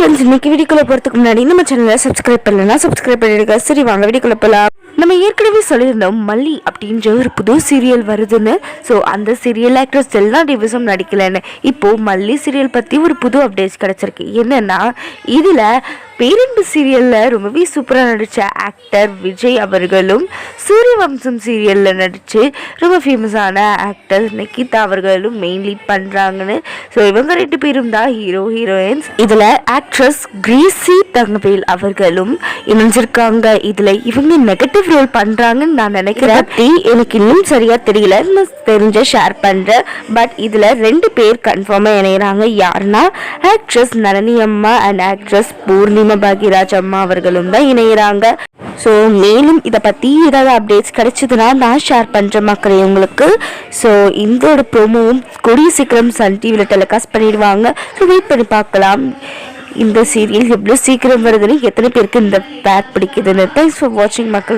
Friends, இன்னைக்கு வீடியோக்குள்ள போறதுக்கு முன்னாடி நம்ம சேனலை சப்ஸ்கிரைப் பண்ணலன்னா சப்ஸ்கிரைப் பண்ணிடுங்க. சரி, வாங்க வீடியோக்குள்ள போகலாம். நம்ம ஏற்கனவே சொல்லியிருந்தோம் மல்லி அப்படின்ற ஒரு புது சீரியல் வருதுன்னு. ஸோ அந்த சீரியல் ஆக்ட்ரஸ் எல்லா டிவிஸும் நடிக்கலன்னு இப்போது மல்லி சீரியல் பற்றி ஒரு புது அப்டேட்ஸ் கிடச்சிருக்கு. என்னென்னா, இதில் பேரன்பு சீரியலில் ரொம்பவே சூப்பராக நடித்த ஆக்டர் விஜய் அவர்களும், சூரியவம்சம் சீரியலில் நடித்து ரொம்ப ஃபேமஸான ஆக்டர் நிகிதா அவர்களும் மெயின் லீட் பண்ணுறாங்கன்னு. ஸோ இவங்க 2 பேரும் தான் ஹீரோயின்ஸ். இதில் ஆக்ட்ரஸ் கிரேசி தங்கவேல் அவர்களும் இணைஞ்சிருக்காங்க. இதில் இவங்க நெகட்டிவ் ரோல் பண்ணுறாங்கன்னு நான் நினைக்கிறேன். எனக்கு இன்னும் சரியாக தெரியல, தெரிஞ்ச ஷேர் பண்ணுறேன். பட் இதில் 2 பேர் கன்ஃபார்மாக இணைகிறாங்க. யாருன்னா ஆக்ட்ரஸ் நளினி அம்மா அண்ட் ஆக்ட்ரஸ் பூர்ணிமா பாக்யராஜ் அம்மா அவர்களும் தான் இணைகிறாங்க. ஸோ மேலும் இதை பற்றி ஏதாவது அப்டேட்ஸ் கிடைச்சதுன்னா நான் ஷேர் பண்ணுறேன் மக்களே உங்களுக்கு. ஸோ இதோட ப்ரோமோவும் கூடிய சீக்கிரம் சன் டிவியில் டெலிகாஸ்ட் பண்ணிடுவாங்க. ஸோ வெயிட் பண்ணி பார்க்கலாம் இந்த சீரியல் எவ்வளோ சீக்கிரம் வருதுன்னு, எத்தனை பேருக்கு இந்த பேர் பிடிக்குதுன்னு. தேங்க்ஸ் ஃபார் வாட்சிங் மக்கள்.